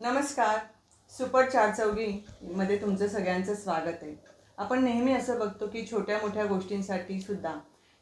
नमस्कार. सुपर चारचौघीमध्ये तुमचं सगळ्यांचं स्वागत आहे. आपण नेहमी असं बघतो की छोट्या मोठ्या गोष्टींसाठी सुद्धा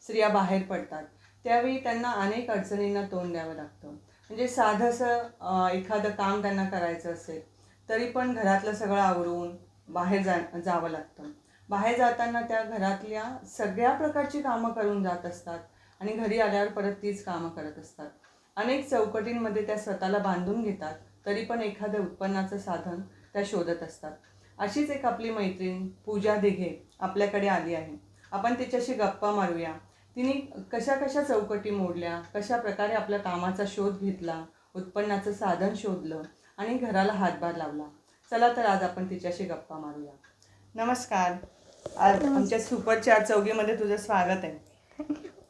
स्त्रिया बाहेर पडतात. त्यावेळी त्यांना अनेक अडचणींना तोंड द्यावं लागतं. म्हणजे साधंसं एखादं काम त्यांना करायचं असेल तरी पण घरातलं सगळं आवरून बाहेर जावं लागतं. बाहेर जाताना त्या घरातल्या सगळ्या प्रकारची कामं करून जात असतात आणि घरी आल्यावर परत तीच कामं करत असतात. अनेक चौकटींमध्ये त्या स्वतःला बांधून घेतात, तरी पण एखादं उत्पन्नाचं साधन त्या शोधत असतात. अशीच एक आपली मैत्रीण पूजा दिघे आपल्याकडे आली आहे. आपण तिच्याशी गप्पा मारूया. तिने कशा कशा चौकटी मोडल्या, कशा प्रकारे आपल्या कामाचा शोध घेतला, उत्पन्नाचं साधन शोधलं आणि घराला हातभार लावला. चला तर आज आपण तिच्याशी गप्पा मारूया. नमस्कार. आज आमच्या सुपर चार चौघीमध्ये तुझं स्वागत आहे.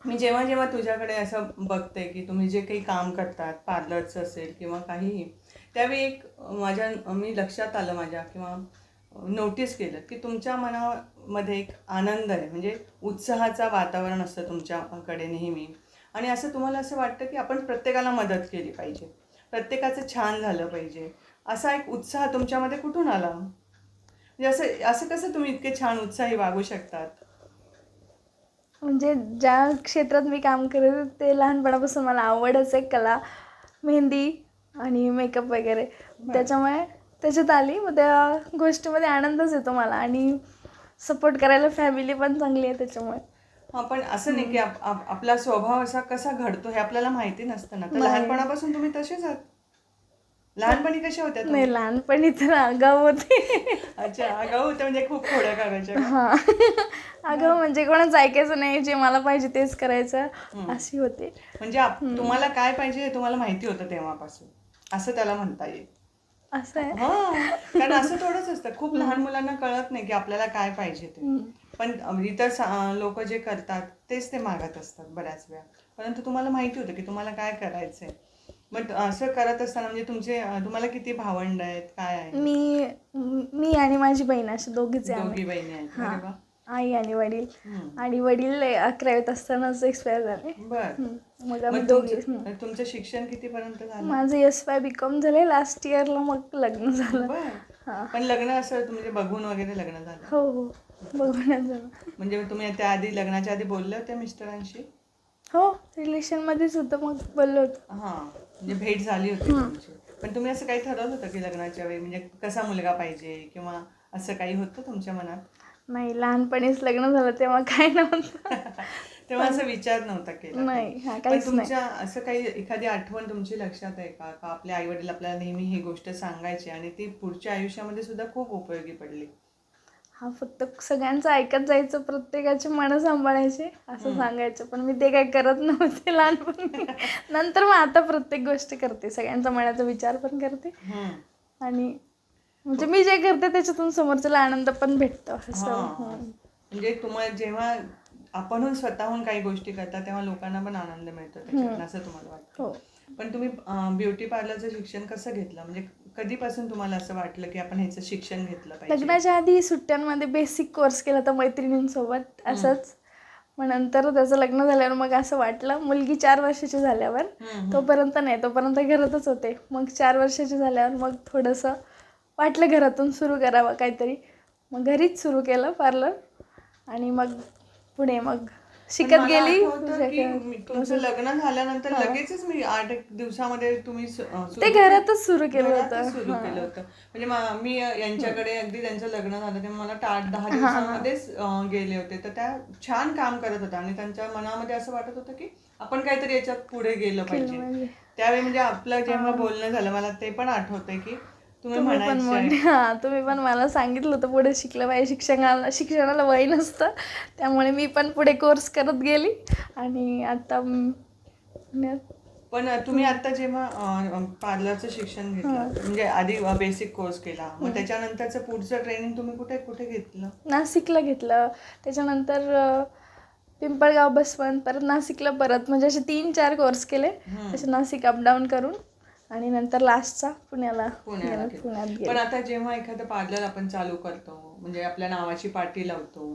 मी जेव्हा जेव्हा तुझ्याकडे असं बघते की तुम्ही जे काही काम करतात, पार्लरचं असेल किंवा काहीही, त्यावेळी मी लक्षात आलं माझ्या किंवा नोटीस केलं की तुमच्या मनामध्ये एक आनंद आहे. म्हणजे उत्साहाचं वातावरण असतं तुमच्याकडे नेहमी. आणि असं तुम्हाला असं वाटतं की आपण प्रत्येकाला मदत केली पाहिजे, प्रत्येकाचं छान झालं पाहिजे. असा एक उत्साह तुमच्यामध्ये कुठून आला? म्हणजे असं असं कसं तुम्ही इतके छान उत्साही वागू शकतात? म्हणजे ज्या क्षेत्रात मी काम करते ते लहानपणापासून मला आवडच आहे. कला, मेहंदी आणि मेकअप वगैरे. त्याच्यामुळे त्याच्यात आली. मग त्या गोष्टीमध्ये आनंदच येतो मला आणि सपोर्ट करायला फॅमिली पण चांगली आहे त्याच्यामुळे. हां, पण असं नाही की आपला स्वभाव असा कसा घडतो हे आपल्याला माहिती नसतं ना. तर नाही लहानपणापासून तुम्ही तसेच आहात? लहानपणी कशा होत्या नाही, तुम्ही? लहानपणी तर आगाऊ होते. अच्छा, आगाऊ होत्या म्हणजे खूप खोड्या काढायच्या का? हां, आगाऊ म्हणजे कोणाचं ऐकायचं नाही, जे मला पाहिजे तेच करायचं हं. अशी होते. म्हणजे तुम्हाला काय पाहिजे हे तुम्हाला माहिती होतं तेव्हापासून, असं त्याला म्हणता येईल. असं आहे. हां, कारण असं थोडंच असतं. खूप लहान मुलांना कळत नाही की आपल्याला काय पाहिजे ते. पण इतर लोकं जे करतात तेच ते मागत असतात बऱ्याच वेळा. परंतु तुम्हाला माहिती होतं की तुम्हाला काय करायचंय. मग असं करत असताना म्हणजे तुम्हाला किती भावंड आहेत, काय आहे? मी मी आणि माझी बहीण असे दोघीच आहे आम्ही. दोघी बहिणी आहेत. हां, अरे वाह! आई आणि वडील. हं. आणि वडील 11वीत असतानाच एक्सपायर झाले. बरं. मग आम्ही मग दोघी. तुमचं शिक्षण कितीपर्यंत झालं? माझं SY BCom झाले. लास्ट इयरला मग लग्न झालं. बरं. हां. पण लग्न असं म्हणजे बघून वगैरे लग्न झालं? हो हो, बघूनच झालं. म्हणजे तुम्ही त्याआधी लग्नाच्या आधी बोलले होते मिस्टरांशी? हो, रिलेशनमध्येच होतं, मग बोललो होतो. हां, म्हणजे भेट झाली होती तुमची. पण तुम्ही असं काही ठरवलं होतं की लग्नाच्या वेळी म्हणजे कसा मुलगा पाहिजे किंवा असं काही होतं तुमच्या मनात? नाही, लहानपणीच लग्न झालं तेव्हा काय नव्हतं. तेव्हा असा विचार नव्हता केला काही. नाही, हां, पण काहीच नाही. तुमच्या असं काही एखादी आठवण तुमची लक्षात आहे का? का आपले आई-वडील आपल्याला नेहमी ही गोष्ट सांगायची आणि ती पुढच्या आयुष्यामध्ये सुद्धा खूप उपयोगी पडली? हा, फक्त सगळ्यांचं ऐकत जायचं, प्रत्येकाची मनं सांभाळायचे असं हं. सांगायचं. पण मी ते काही करत नव्हते लहानपणी. नंतर मग आता प्रत्येक गोष्ट करते, सगळ्यांचा मनाचा विचार पण करते. हं. आणि म्हणजे मी जे करते त्याच्यातून समोरच्याला आनंद पण भेटतो असं. हां. म्हणजे तुम्हाला जेव्हा आपणहून स्वतःहून काही गोष्टी करतात तेव्हा लोकांना पण आनंद मिळतो त्याच्यातून असं तुम्हाला वाटतं? हो. पण तुम्ही ब्युटी पार्लरचं शिक्षण कसं घेतलं? म्हणजे कधीपासून तुम्हाला असं वाटलं की आपण ह्याचं शिक्षण घेतलं पाहिजे? लग्नाच्या आधी सुट्ट्यांमध्ये बेसिक कोर्स केला होता मैत्रिणींसोबत असंच. मग नंतर त्याचं लग्न झाल्यावर मग असं वाटलं, मुलगी 4 वर्षाची झाल्यावर, तोपर्यंत नाही, तोपर्यंत घरातच होते. मग 4 वर्षाची झाल्यावर मग थोडंसं वाटलं घरातून सुरू करावं काहीतरी. मग घरीच सुरू केलं पार्लर. आणि मग पुढे मग पण शिकत मला गेली. आठवतं की तुमचं लग्न झाल्यानंतर लगेचच मी 8 दिवसामध्ये तुम्ही ते घरातच सुरू केलं घरातच होतं. सुरू केलं होतं. म्हणजे मी यांच्याकडे अगदी त्यांचं लग्न झालं तेव्हा मला 8-10 हां हां. दिवसामध्येच गेले होते. तर त्या छान काम करत होत्या आणि त्यांच्या मनामध्ये असं वाटत होतं की आपण काहीतरी याच्यात पुढे गेलं केलं पाहिजे. म्हणजे. त्यावेळी म्हणजे आपलं जेव्हा बोलणं झालं मला ते पण आठवतंय की तुम्ही तुम्ही पण म्हणायचे. तुम्ही पण मला सांगितलं होतं पुढे शिकलं पाहिजे. शिक्षणाला वय नसतं. त्यामुळे मी पण पुढे कोर्स करत गेली आणि आता पण तुम्ही आता जेव्हा पार्लरचं शिक्षण घेतलं म्हणजे आधी बेसिक कोर्स केला, मग त्याच्यानंतरचं पुढचं ट्रेनिंग तुम्ही कुठे कुठे घेतलं? नाशिकला घेतलं. त्याच्यानंतर पिंपळगाव, बसवंत, परत नाशिकला परत, म्हणजे असे 3-4 कोर्स केले. असे नाशिक अपडाऊन करून. आणि नंतर लास्टचा पुण्याला पुण्याला केलं. पुण्यात पण गेले. आता जेव्हा एखादं पार्लर आपण चालू करतो म्हणजे आपल्या नावाची पाटी लावतो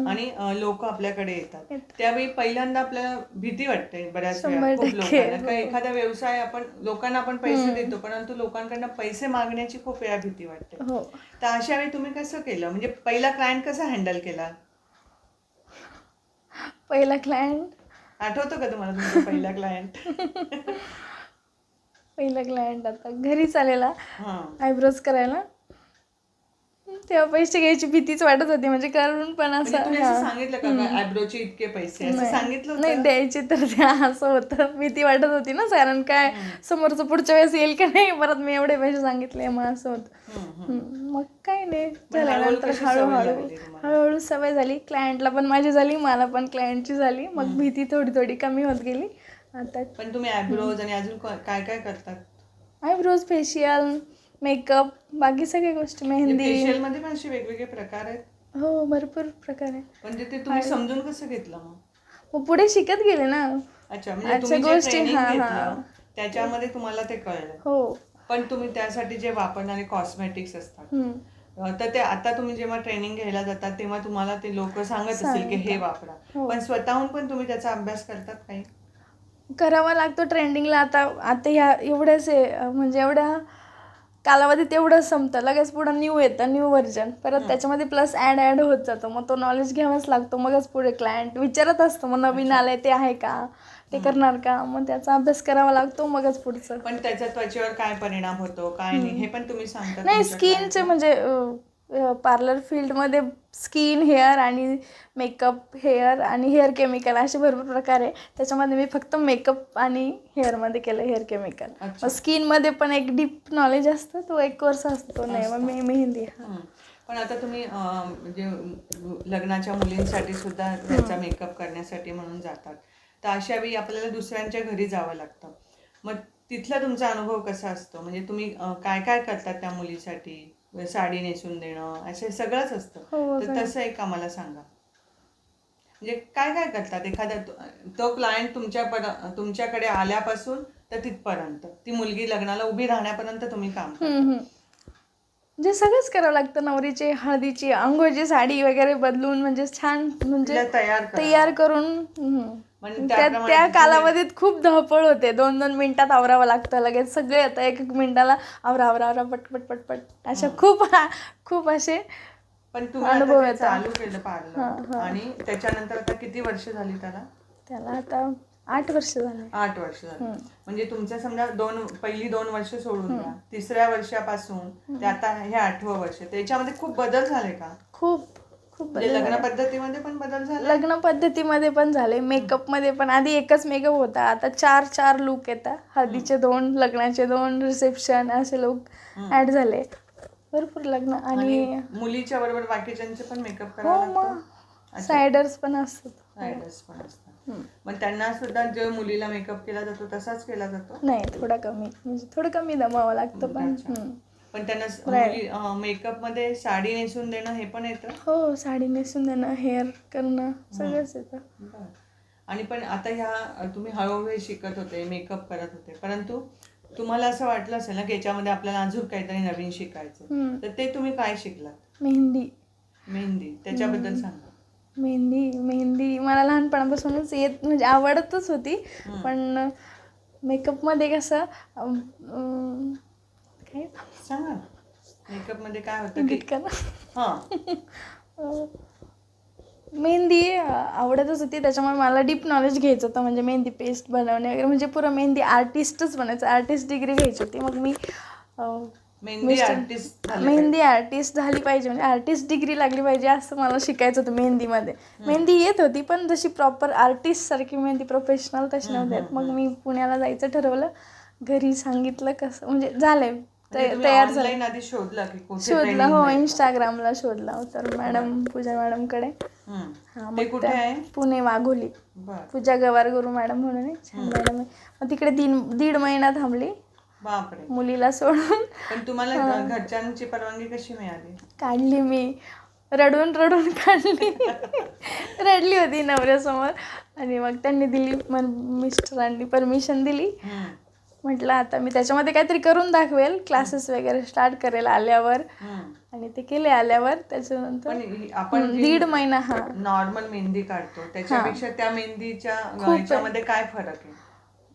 आणि लोक आपल्याकडे येतात त्यावेळी पहिल्यांदा आपल्याला भीती वाटते बऱ्याच वेळा 100% खूप लोकांना का हो. एखादा व्यवसाय आपण लोकांना आपण पैसे देतो परंतु लोकांकडनं पैसे मागण्याची खूप वेळा भीती वाटते. हो. तर अशा वेळी तुम्ही कसं केलं म्हणजे पहिला क्लायंट कसा हँडल केला पहिला क्लायंट आठवतं का तुम्हाला तुमचा पहिला क्लायंट? पहिला क्लायंट आता घरीच आलेला हां आयब्रोज करायला. तेव्हा पैसे घ्यायची भीतीच वाटत होती म्हणजे करून पण म्हणजे असं तुम्ही असं सांगितलं का आयब्रोचे इतके पैसे असं सांगितलं नाही होतं? द्यायचे तर द्या असं होतं. भीती वाटत होती ना कारण काय समोरचं पुढच्या वेळेस येईल का नाही परत मी एवढे पैसे सांगितले मग असं होतं. मग काय नाही झाल्यानंतर हळूहळू सवय झाली. क्लायंटला पण माझी झाली मला पण क्लायंटची झाली. मग भीती थोडी थोडी कमी होत गेली. आता पण तुम्ही आयब्रोज आणि अजून काय काय करतात? आयब्रोज फेशियल मेकअप बाकी सगळ्या गोष्टी मेहंदी. फेशियल मध्ये पण असे वेगवेगळे प्रकार आहेत? हो भरपूर प्रकार आहे. म्हणजे ते तुम्ही समजून कसं घेतलं मग पुढे शिकत गेले ना. अच्छा म्हणजे तुम्ही जे ट्रेनिंग घेतलं त्याच्यामध्ये तुम्हाला ते कळलं. हो. पण तुम्ही त्यासाठी जे वापरणारे कॉस्मेटिक्स असतात तर ते आता तुम्ही जेव्हा ट्रेनिंग घ्यायला जातात तेव्हा तुम्हाला ते लोक सांगत असतील की हे वापरा पण स्वतःहून पण तुम्ही त्याचा अभ्यास करतात काही? करावा लागतो ट्रेंडिंगला. आता ह्या एवढ्याच म्हणजे एवढ्या कालावधीत एवढं संपतं लगेच पुढं न्यू येतं न्यू व्हर्जन परत त्याच्यामध्ये प्लस ॲड होत जातं. मग तो नॉलेज घ्यावाच लागतो मगच पुढे क्लायंट विचारत असतो मग नवीन आलंय ते आहे का ते करणार का मग त्याचा अभ्यास करावा लागतो मगच पुढचं. पण त्याच्या त्वचेवर काय परिणाम होतो काय नाही हे पण तुम्ही सांगता? नाही स्किनचे म्हणजे पार्लर फील्डमध्ये स्किन हेअर आणि मेकअप हेअर आणि हेअर केमिकल असे भरपूर प्रकार आहे. त्याच्यामध्ये मी फक्त मेकअप आणि हेअरमध्ये केलं हेअर केमिकल. मग स्किनमध्ये पण एक डीप नॉलेज असतं तो एक कोर्स असतो नाही मग मेहंदी. पण आता तुम्ही म्हणजे लग्नाच्या मुलींसाठी सुद्धा त्यांचा मेकअप करण्यासाठी म्हणून जातात तर अशा वेळी आपल्याला दुसऱ्यांच्या घरी जावं लागतं. मग तिथला तुमचा अनुभव कसा असतो म्हणजे तुम्ही काय काय करतात त्या मुलीसाठी? साडी नेसून देणं असं सगळंच असतं तर तसं एक आम्हाला सांगा. म्हणजे काय काय करतात एखादा तो क्लायंट तुमच्याकडे आल्यापासून तर तिथपर्यंत ती मुलगी लग्नाला उभी राहण्यापर्यंत तुम्ही काम करता? म्हणजे सगळंच करावं लागतं. नवरीची हळदीची अंघोळची साडी वगैरे बदलून म्हणजे छान म्हणजे तयार करून त्या कालावधीत खूप धावपळ होते. 2-2 मिनिटात आवरावं लागतं लगेच सगळे येतं 1-1 मिनिटाला आवरा पटपट पटपट अशा खूप असे पण तुम्ही अनुभव आता चालू केलं पार्लर आणि त्याच्यानंतर आता किती वर्ष झाली त्याला आता 8 वर्ष झाले. 8 वर्ष झाली. म्हणजे तुमचं समजा पहिली 2 वर्ष सोडून द्या 3ऱ्या वर्षापासून ते आता हे 8वं वर्ष त्याच्यामध्ये खूप बदल झाले का? खूप म्हणजे लग्न पद्धतीमध्ये पण बदल झाले? लग्न पद्धतीमध्ये पण झाले मेकअपमध्ये पण आधी एकच मेकअप होता आता 4 लुक येतात. हळदीचे 2 लग्नाचे 2 रिसेप्शन असे लुक ऍड झाले भरपूर लग्न. आणि मुलीच्या बरोबर बाकीच्यांचे पण मेकअप करावा लागतो? सायडर्स पण असतात. सायडर्स पण असतात. मग त्यांना सुद्धा जो मुलीला मेकअप केला जातो तसाच केला जातो? नाही थोडं कमी दमावं लागतं पण त्यांना मेकअप मध्ये साडी नेसून देणं हे पण येतं? हो साडी नेसून देणं हेअर करणं सगळंच येतं. आणि पण आता ह्या तुम्ही हळूहळू शिकत होते मेकअप करत होते परंतु तुम्हाला असं वाटलं असेल ना की याच्यामध्ये आपल्याला अजून काहीतरी नवीन शिकायचं तर ते तुम्ही काय शिकलात? मेहंदी त्याच्याबद्दल सांगा. मेहंदी मला लहानपणापासूनच म्हणजे आवडतच होती पण मेकअपमध्ये कसं काय सांगा मेकअप मध्ये काय होतं? मेहंदी आवडतच होती त्याच्यामुळे मला डीप नॉलेज घ्यायचं होतं म्हणजे मेहंदी पेस्ट बनवणे वगैरे म्हणजे पुरं मेहंदी आर्टिस्टच बनायचं. आर्टिस्ट डिग्री घ्यायची होती. मग मी मेहंदी आर्टिस्ट झाली पाहिजे म्हणजे आर्टिस्ट डिग्री लागली पाहिजे असं मला शिकायचं होतं मेहंदीमध्ये. मेहंदी येत होती पण जशी प्रॉपर आर्टिस्ट सारखी मेहंदी प्रोफेशनल तशी नव्हती. मग मी पुण्याला जायचं ठरवलं. घरी सांगितलं कसं म्हणजे झालंय तयार झालं. शोधला हो इंस्टाग्रामला शोधला तर मॅडम पूजा मॅडमकडे. पुणे वाघोली पूजा गवारगुरू मॅडम म्हणून छान मॅडम आहे. मग तिकडे 1.5 महिना थांबली मुलीला सोडून. पण तुम्हाला घरच्यांची परवानगी कशी मिळाली? काढली मी रडून काढली. रडली होती नवऱ्यासमोर आणि मग त्यांनी दिली मिस्टरांनी परमिशन दिली म्हटलं आता मी त्याच्यामध्ये काहीतरी करून दाखवेल, क्लासेस वगैरे स्टार्ट करेल आल्यावर. आणि ते केले आल्यावर त्याच्यानंतर आपण 1.5 महिना. हा, नॉर्मल मेहंदी काढतो त्याच्यापेक्षा त्या मेहंदीच्या खूप ह्याच्यामध्ये काय फरक आहे?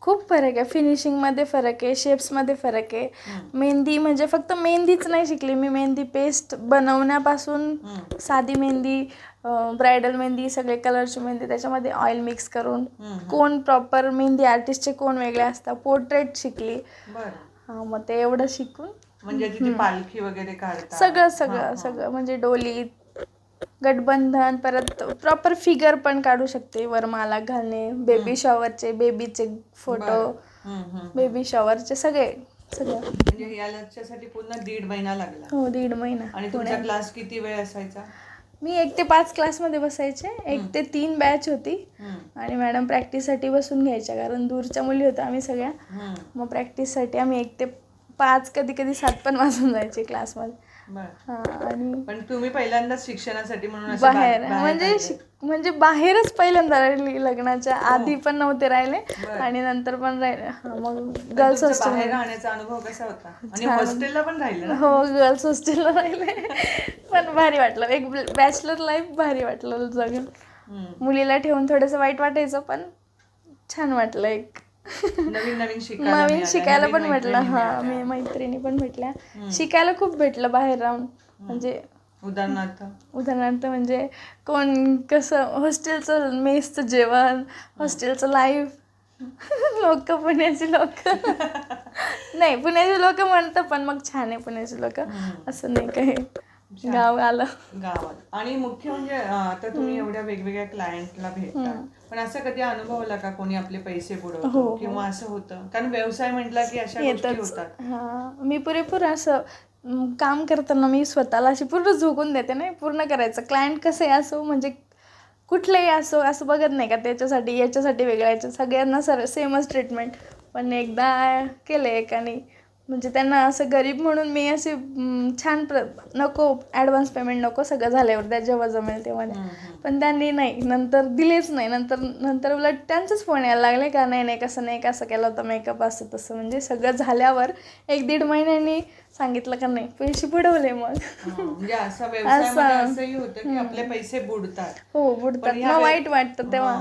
खूप फरक आहे. फिनिशिंगमध्ये फरक आहे, शेप्समध्ये फरक आहे. मेहंदी म्हणजे फक्त मेहंदीच नाही शिकली मी, मेहंदी पेस्ट बनवण्यापासून साधी मेहंदी, ब्रायडल मेहंदी, सगळे कलरची मेहंदी, त्याच्यामध्ये ऑइल मिक्स करून, कोण प्रॉपर मेहंदी आर्टिस्टचे कोण वेगळे असतात, पोर्ट्रेट शिकली. हां, मग ते एवढं शिकून म्हणजे तिथे पालखी वगैरे काढतात सगळं सगळं सगळं म्हणजे डोली, गठबंधन, परत प्रॉपर फिगर पण काढू शकते, वरमाला घालणे, बेबी शॉवरचे, बेबीचे फोटो, बेबी शॉवरचे सगळे सगळं. म्हणजे याच्यासाठी पूर्ण 1.5 महिना लागला? हो, 1.5 महिना. आणि तुमचा क्लास किती वेळ असायचा? मी 1 ते 5 क्लासमध्ये बसायचे. 1 ते 3 बॅच होती. आणि मॅडम प्रॅक्टिससाठी बसून घ्यायच्या, कारण दूरच्या मुली होत्या आम्ही सगळ्या. मग प्रॅक्टिससाठी आम्ही 1 ते 5, कधी कधी 7 पण वाजून जायचे क्लासमध्ये. आणि पण तुम्ही पहिल्यांदाच शिक्षणासाठी म्हणून बाहेर म्हणजे बाहेरच पहिल्यांदा राहिली. लग्नाच्या आधी पण नव्हते राहिले आणि नंतर पण राहिले. मग गर्ल्स हॉस्टेल. बाहेर राहण्याचा अनुभव कसा होता? आणि हॉस्टेलला पण राहिले ना? हो, गर्ल्स हॉस्टेलला राहिले. पण भारी वाटलं, एक बॅचलर लाईफ भारी वाटलं जगून. मुलीला ठेवून थोडंसं वाईट वाटायचं, पण छान वाटलं. एक नवीन शिकायला पण भेटलं. हा, मी मैत्रिणी पण भेटल्या, शिकायला खूप भेटलं बाहेर राहून. म्हणजे उदाहरणार्थ म्हणजे कोण कसं, हॉस्टेलचं मेसचं जेवण, हॉस्टेलचं लाईफ, लोक पुण्याची लोक नाही, पुण्याची लोक म्हणतं, पण मग छान आहे पुण्याची लोक, असं नाही काही. गावात आणि मुख्य म्हणजे आता तुम्ही एवढ्या वेगवेगळ्या क्लायंटला भेटता, पण असं कधी अनुभवला का कोणी आपले पैसे बुडवतो किंवा असं होतं? कारण व्यवसाय म्हटला की अशा गोष्टी होतात. हा, मी पुरेपूर असं काम करताना मी स्वतःला अशी पूर्ण झोकून देते, नाही पूर्ण करायचं. क्लायंट कसं आहे असो, म्हणजे कुठलंही असो, असं बघत नाही का त्याच्यासाठी याच्यासाठी वेगळं, याच्या सगळ्यांना सेमच ट्रीटमेंट. पण एकदा केलं एकाने, म्हणजे त्यांना असं गरीब म्हणून मी असे छान नको ॲडव्हान्स पेमेंट नको, सगळं झाल्यावर त्या जेव्हा जमेल तेव्हा. पण त्यांनी नाही, नंतर दिलेच नाही. नंतर उलट त्यांचंच फोन यायला लागले का, नाही कसं नाही, कसं केलं होतं मेकअप, असं तसं. म्हणजे सगळं झाल्यावर 1-1.5 महिन्यांनी सांगितलं का नाही, पैसे बुडवले. मग म्हणजे असा व्यवसायामध्ये असंही होतं की आपले पैसे बुडतात. हो, बुडतात. मग वाईट वाटतं तेव्हा.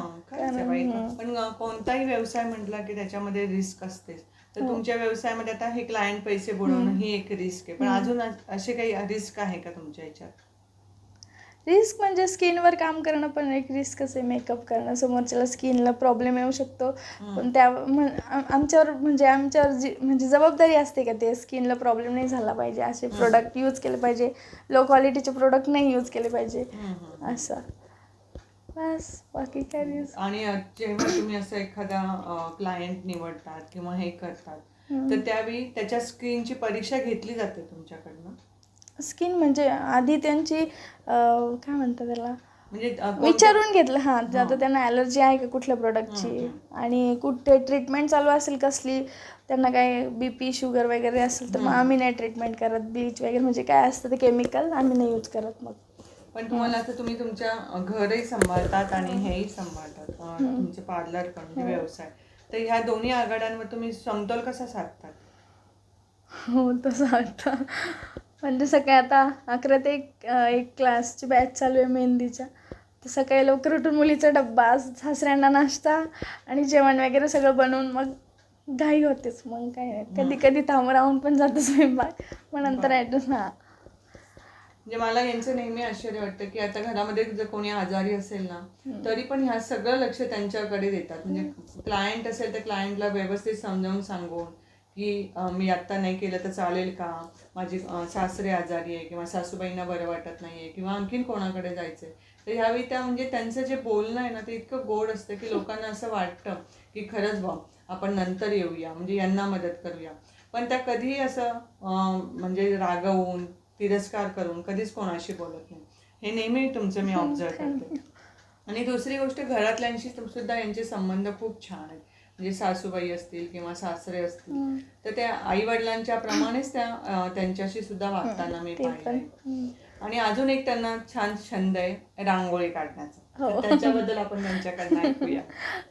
पण कोणताही व्यवसाय म्हटला की त्याच्यामध्ये रिस्क असते. तर तुमच्या व्यवसायामध्ये आता हे क्लायंट पैसे बुडवणं ही एक रिस्क आहे, पण अजून असे काही रिस्क आहे का तुमच्या ह्याच्यात? रिस्क म्हणजे स्किनवर काम करणं पण एक रिस्कच आहे. मेकअप करणं, समोरच्याला स्किनला प्रॉब्लेम येऊ शकतो, पण आमच्यावर म्हणजे जबाबदारी असते का ते स्किनला प्रॉब्लेम नाही झाला पाहिजे, असे प्रोडक्ट यूज केले पाहिजे, लो क्वालिटीचे प्रोडक्ट नाही यूज केले पाहिजे, असं बस. बाकी काय रिस्क. आणि जेव्हा तुम्ही असं एखादा क्लायंट निवडतात किंवा हे करतात, तर त्यावेळी त्याच्या स्किनची परीक्षा घेतली जाते तुमच्याकडनं? स्किन म्हणजे आधी त्यांची काय म्हणतात त्याला, म्हणजे विचारून घेतलं. हां, आता त्यांना ॲलर्जी आहे का कुठल्या प्रोडक्टची, आणि कुठे ट्रीटमेंट चालू असेल कसली, त्यांना काय BP शुगर वगैरे असेल तर मग आम्ही नाही ट्रीटमेंट करत. ब्लीच वगैरे म्हणजे काय असतं ते केमिकल आम्ही नाही यूज करत. मग पण तुम्हाला आता तुम्ही तुमच्या घरही सांभाळतात आणि हेही सांभाळतात, तुमचे पार्लर पण म्हणजे व्यवसाय, तर ह्या दोन्ही आघाड्यांवर तुम्ही समतोल कसा साधतात? हो, तसं वाटतं. म्हणजे सकाळी आता 11 ते 1 क्लासची बॅच चालू आहे मेहंदीच्या, तर सकाळी लवकर उठून मुलीचा डब्बा, सासऱ्यांना नाश्ता आणि जेवण वगैरे सगळं बनवून मग घाई होतेच. मग काय नाही, कधी कधी राहून पण जातं स्वयंपाक, मग नंतर ॲडजस्ट. म्हणजे मला यांचं नेहमी आश्चर्य वाटतं की आता घरामध्ये जर कोणी आजारी असेल ना, तरी पण ह्या सगळं लक्ष त्यांच्याकडे देतात. म्हणजे क्लायंट असेल तर क्लायंटला व्यवस्थित समजावून सांगून की मी आत्ता नाही केलं तर चालेल का, माझी सासरे आजारी आहे किंवा सासूबाईंना बरं वाटत नाही आहे किंवा आणखीन कोणाकडे जायचं आहे, तर ह्यावेळी त्या म्हणजे त्यांचं जे बोलणं आहे ना ते इतकं गोड असतं की लोकांना असं वाटतं की खरंच भाऊ आपण नंतर येऊया, म्हणजे यांना मदत करूया. पण त्या कधीही असं म्हणजे रागवून तिरस्कार करून कधीच कोणाशी बोलत नाही. हे नेहमी तुमचं मी ऑब्झर्व करते. आणि दुसरी गोष्ट, घरातल्यांशी सुद्धा यांचे संबंध खूप छान आहेत. म्हणजे सासूबाई असतील किंवा सासरे असतील, तर त्या आई वडिलांच्या प्रमाणेच त्या त्यांच्याशी सुद्धा वागताना मी पाहिलंय. आणि अजून एक त्यांना छान छंद आहे रांगोळी काढण्याचा. हो. तर त्याच्याबद्दल आपण त्यांच्याकडनं ऐकूया.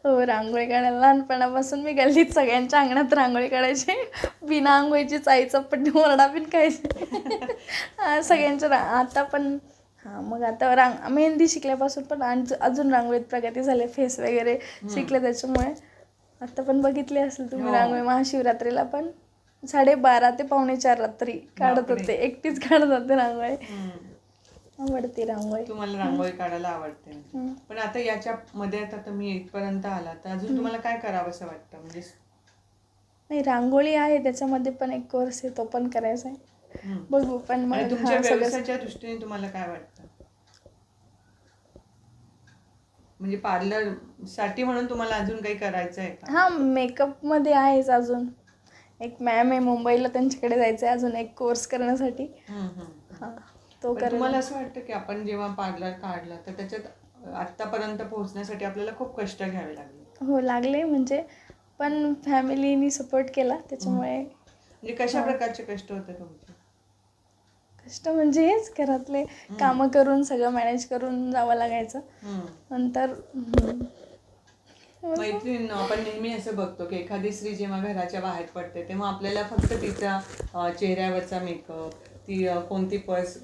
हो, रांगोळी काढायला लहानपणापासून मी गल्लीत सगळ्यांच्या अंगणात रांगोळी काढायचे. बिना आंघोळीचीच आईचा पण ओरडा पण खायचे. सगळ्यांच्या आता पण हां, मग आता मेहंदी शिकल्यापासून पण अजून रांगोळीत प्रगती झाली. फेस वगैरे शिकले त्याच्यामुळे. आता पण बघितली असेल तुम्ही हो. रांगोळी महाशिवरात्रीला पण 12:30 ते 3:45 रात्री काढत बापरे. होते. एकटीच काढत होते रांगोळी. हम्म. आवडते रांगोळी. तुम्हाला रांगोळी काढायला आवडते. हम्म. पण आता याच्यामध्ये आता तुम्ही इथपर्यंत आला तर अजून तुम्हाला काय करावंसं वाटतं? म्हणजे नाही, रांगोळी आहे त्याच्यामध्ये पण एक कोर्स आहे, तो पण करायचा आहे. हम्म. बघू पण आणि मग तुमच्या सगळं व्यवसायाच्या दृष्टीने तुम्हाला काय वाटतं? म्हणजे पार्लर साठी म्हणून तुम्हाला अजून काही करायचं आहे का? हां, मेकअपमध्ये आहेच अजून. एक मॅम आहे मुंबईला, त्यांच्याकडे जायचं आहे अजून एक कोर्स करण्यासाठी. हम्म, हम्म. हां, तो पण तुम्हाला करेल. असं वाटतं की आपण जेव्हा पार्लर काढलं तर त्याच्यात आत्तापर्यंत पोहोचण्यासाठी आपल्याला खूप कष्ट घ्यावे लागले. हो, लागले म्हणजे पण फॅमिलीनी सपोर्ट केला त्याच्यामुळे. म्हणजे कशा प्रकारचे कष्ट होते तुमचे? कष्ट म्हणजे हेच घरातले कामं करून सगळं मॅनेज करून जावं लागायचं. नंतर मैत्रिणींनो, आपण नेहमी असं बघतो की एखादी स्त्री जेव्हा घराच्या बाहेर पडते तेव्हा आपल्याला फक्त तिचा चेहऱ्यावरचा मेकअप, ती कोणती पर्स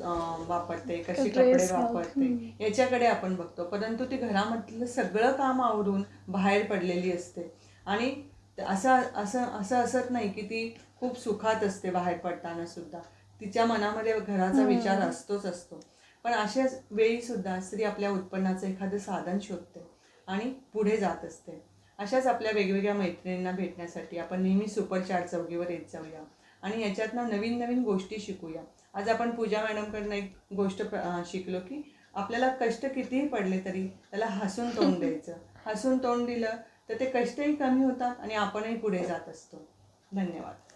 वापरते, कसे कपडे ड्रेस वापरते याच्याकडे आपण बघतो. परंतु ती घरामधलं सगळं काम आवरून बाहेर पडलेली असते. आणि असं असं असं असत नाही की ती खूप सुखात असते बाहेर पडताना सुद्धा. तिच्या मनामध्ये घराचा विचार असतोच असतो. पण अशाच वेळी सुद्धा स्त्री आपल्या उत्पन्नाचं एखादं साधन शोधते आणि पुढे जात असते. अशाच आपल्या वेगवेगळ्या मैत्रिणींना भेटण्यासाठी आपण नेहमी सुपरचार चौकीवर येत जाऊया आणि याच्यातनं नवीन नवीन गोष्टी शिकूया. आज आपण पूजा मॅडमकडनं एक गोष्ट शिकलो की आपल्याला कष्ट कितीही पडले तरी त्याला हसून तोंड द्यायचं. हसून तोंड दिलं तर ते कष्टही कमी होतात आणि आपणही पुढे जात असतो. धन्यवाद.